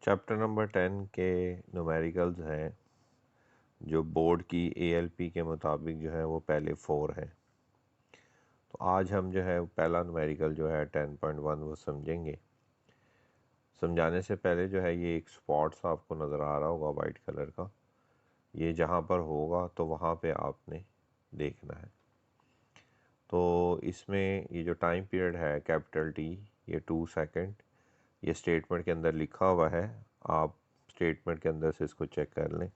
Chapter number 10 के numericals हैं जो बोर्ड की एएलपी के मुताबिक जो है वो पहले 4 हैं। तो आज हम जो है पहला न्यूमेरिकल जो है 10.1 वो समझेंगे। समझाने से पहले जो है ये एक स्पॉट्स आपको नज़र आ रहा होगा वाइट कलर का, ये जहाँ पर होगा तो वहाँ पे आपने देखना है। तो इसमें ये जो टाइम पीरियड है कैपिटल टी, ये 2 सेकंड, ये स्टेटमेंट के अंदर लिखा हुआ है। आप स्टेटमेंट के अंदर से इसको चेक कर लें।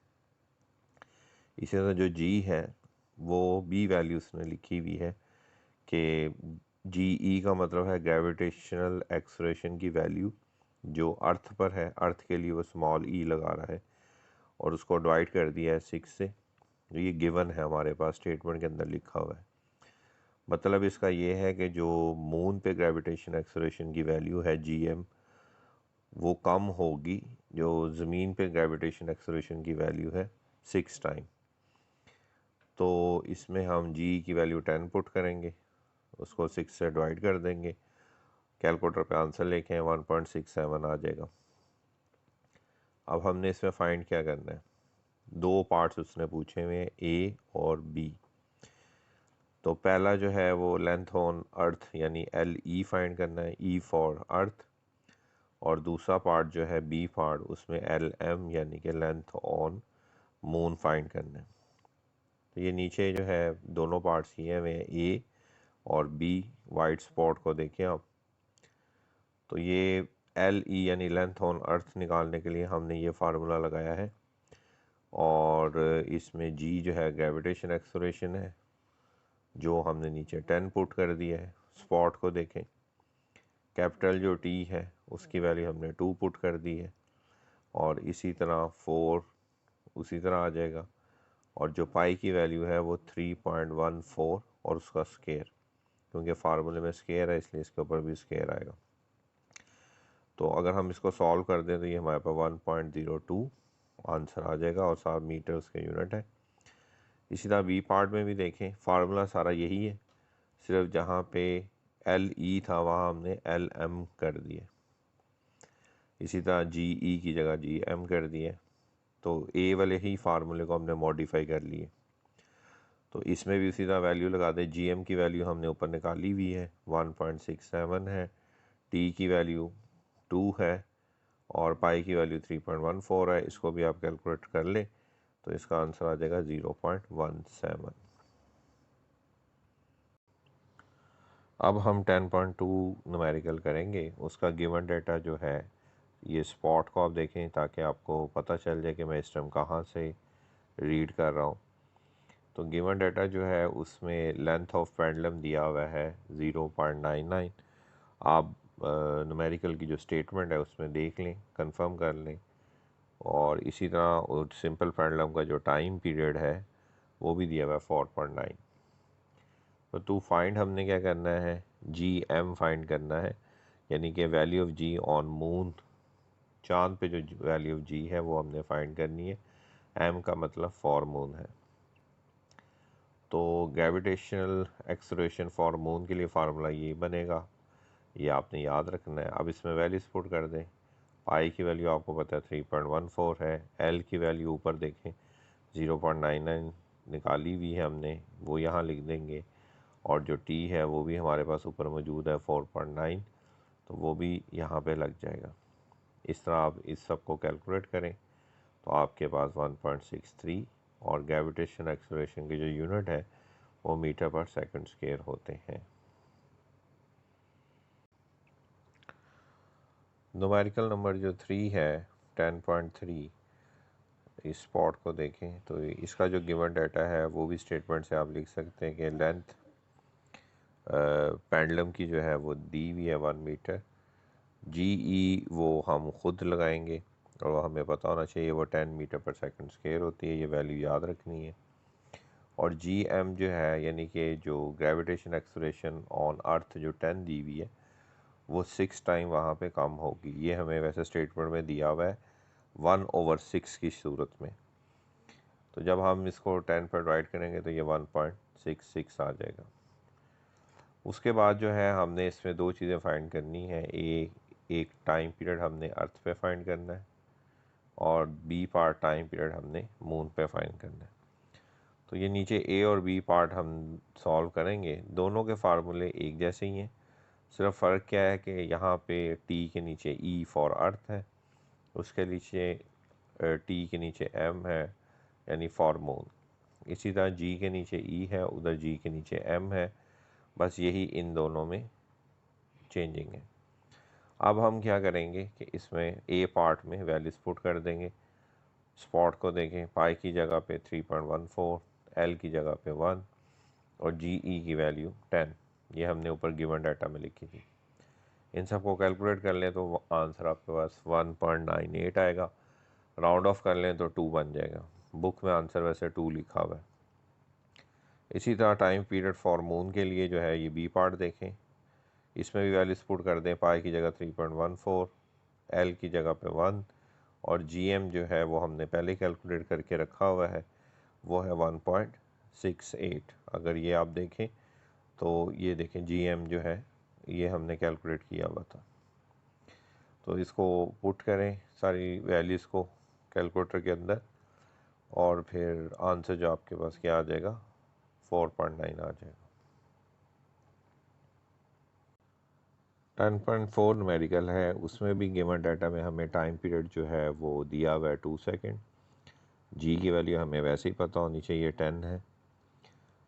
इसी तरह जो जी है वो बी वैल्यू उसने लिखी हुई है कि जी ई का मतलब है ग्रेविटेशनल एक्सलेरेशन की वैल्यू जो अर्थ पर है। अर्थ के लिए वो स्मॉल ई लगा रहा है और उसको डिवाइड कर दिया है 6 से। ये गिवन है हमारे पास, स्टेटमेंट के अंदर लिखा हुआ है। मतलब इसका ये है कि जो मून पे ग्रेविटेशन एक्सलेरेशन की वैल्यू है जी एम, वो कम होगी जो ज़मीन पे ग्रेविटेशन एक्सलेरेशन की वैल्यू है 6 टाइम। तो इसमें हम जी की वैल्यू 10 पुट करेंगे, उसको 6 से डिवाइड कर देंगे, कैलकुलेटर पे आंसर लेके 1.67 आ जाएगा। अब हमने इसमें फाइंड क्या करना है, दो पार्ट्स उसने पूछे हुए हैं, ए और बी। तो पहला जो है वो लेंथ ऑन अर्थ यानी एल ई फाइंड करना है, ई फॉर अर्थ। और दूसरा पार्ट जो है बी पार्ट, उसमें एल एम यानी कि लेंथ ऑन मून फाइंड करना है। तो ये नीचे जो है दोनों पार्ट्स किए हुए हैं, ए और बी। वाइट स्पॉट को देखें आप, तो ये एल ई यानी लेंथ ऑन अर्थ निकालने के लिए हमने ये फार्मूला लगाया है। और इसमें जी जो है ग्रेविटेशन एक्सलेरेशन है जो हमने नीचे 10 पुट कर दिया है। स्पॉट को देखें, कैपिटल जो टी है उसकी वैल्यू हमने 2 पुट कर दी है और इसी तरह 4 उसी तरह आ जाएगा। और जो पाई की वैल्यू है वो 3.14 और उसका स्केयर, क्योंकि फार्मूले में स्केयर है इसलिए इसके ऊपर भी स्केयर आएगा। तो अगर हम इसको सॉल्व कर दें तो ये हमारे पास 1.02 आंसर आ जाएगा और 7 मीटर उसके यूनिट है। इसी तरह बी पार्ट में भी देखें, फार्मूला सारा यही है, सिर्फ जहाँ पे एल ई था वहाँ हमने एल एम कर दिए। इसी तरह जी ई की जगह जी एम कर दिए। तो ए वाले ही फार्मूले को हमने मॉडिफाई कर लिए। तो इसमें भी उसी तरह वैल्यू लगा दे। जी एम की वैल्यू हमने ऊपर निकाली हुई है, 1.67 है। टी की वैल्यू 2 है और पाई की वैल्यू 3.14 है। इसको भी आप कैलकुलेट कर लें तो इसका आंसर आ जाएगा 0.17। अब हम 10.2 न्यूमेरिकल करेंगे। उसका गिवन डेटा जो है, ये स्पॉट को आप देखें ताकि आपको पता चल जाए कि मैं इस टाइम कहाँ से रीड कर रहा हूँ। तो गिवन डेटा जो है उसमें लेंथ ऑफ पेंडुलम दिया हुआ है 0.99। आप न्यूमेरिकल की जो स्टेटमेंट है उसमें देख लें, कंफर्म कर लें। और इसी तरह सिंपल पेंडुलम का जो टाइम पीरियड है वो भी दिया हुआ है 4.9। तो टू फाइंड हमने क्या करना है, जी एम फाइंड करना है, यानी कि value of g on moon, चांद पे जो वैल्यू ऑफ जी है वो हमने फाइंड करनी है। एम का मतलब फॉर मून है। तो ग्रेविटेशनल एक्सलेरेशन फॉर मून के लिए फार्मूला ये बनेगा, ये आपने याद रखना है। अब इसमें वैल्यूज पुट कर दें। पाई की वैल्यू आपको पता है 3.14 है। एल की वैल्यू ऊपर देखें 0.99 निकाली हुई है हमने, वो यहाँ लिख देंगे। और जो टी है वो भी हमारे पास ऊपर मौजूद है 4.9, तो वो भी यहाँ पे लग जाएगा। इस तरह आप इस सब को कैलकुलेट करें तो आपके पास 1.63 और ग्रेविटेशन एक्सलेरेशन की जो यूनिट है वो मीटर पर सेकंड स्क्वायर होते हैं। न्यूमेरिकल नंबर जो 3 है 10.3, इस स्पॉट को देखें तो इसका जो गिवन डाटा है वो भी स्टेटमेंट से आप लिख सकते हैं कि लेंथ पेंडुलम की जो है वो दी हुई है 1 मीटर। जी ई वो हम खुद लगाएंगे और वो हमें पता होना चाहिए वो 10 मीटर पर सेकंड स्क्वायर होती है, ये वैल्यू याद रखनी है। और जी एम जो है यानी कि जो ग्रेविटेशन एक्सलेरेशन ऑन अर्थ जो 10 दी हुई है वो 6 टाइम वहाँ पे कम होगी। ये हमें वैसे स्टेटमेंट में दिया हुआ है 1/6 की सूरत में। तो जब हम इसको 10 पर डिवाइड करेंगे तो ये 1.66 आ जाएगा। उसके बाद जो है हमने इसमें दो चीज़ें फाइंड करनी है। एक टाइम पीरियड हमने अर्थ पे फाइंड करना है और बी पार्ट टाइम पीरियड हमने मून पे फाइंड करना है। तो ये नीचे ए और बी पार्ट हम सॉल्व करेंगे। दोनों के फार्मूले एक जैसे ही हैं, सिर्फ फ़र्क क्या है कि यहाँ पे टी के नीचे ई फॉर अर्थ है, उसके नीचे टी के नीचे एम है यानी फॉर मून। इसी तरह जी के नीचे ई है, उधर जी के नीचे एम है, बस यही इन दोनों में चेंजिंग है। अब हम क्या करेंगे कि इसमें ए पार्ट में वैल्यूज पुट कर देंगे। स्पॉट को देखें, पाई की जगह पे 3.14, एल की जगह पे 1 और जी ई की वैल्यू 10, ये हमने ऊपर गिवन डाटा में लिखी थी। इन सबको कैलकुलेट कर लें तो आंसर आपके पास 1.98 आएगा। राउंड ऑफ कर लें तो 2 बन जाएगा। बुक में आंसर वैसे 2 लिखा हुआ है। इसी तरह टाइम पीरियड फॉर मून के लिए जो है ये बी पार्ट देखें, इसमें भी वैल्यूज पुट कर दें। पाई की जगह 3.14, एल की जगह पे 1 और जी एम जो है वो हमने पहले कैलकुलेट करके रखा हुआ है, वो है 1.68। अगर ये आप देखें तो ये देखें जी एम जो है ये हमने कैलकुलेट किया हुआ था। तो इसको पुट करें सारी वैल्यूज़ को कैलकुलेटर के अंदर और फिर आंसर जो आपके पास क्या आ जाएगा, 4.9 आ जाएगा। 10.4 न्यूमेरिकल है, उसमें भी गिवन डाटा में हमें टाइम पीरियड जो है वो दिया हुआ है 2 सेकेंड। जी की वैल्यू हमें वैसे ही पता होनी चाहिए, ये 10 है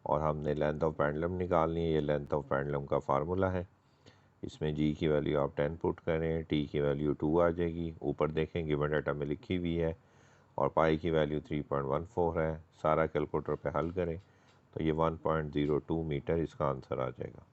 और हमने लेंथ ऑफ पेंडुलम निकालनी है। ये लेंथ ऑफ पेंडुलम का फार्मूला है। इसमें जी की वैल्यू आप 10 पुट करें, टी की वैल्यू 2 आ जाएगी। ऊपर देखें गिवन डाटा में लिखी हुई है और पाई की वैल्यू 3.14 है। सारा कैलकुलेटर पे हल करें तो ये 1.02 मीटर इसका आंसर आ जाएगा।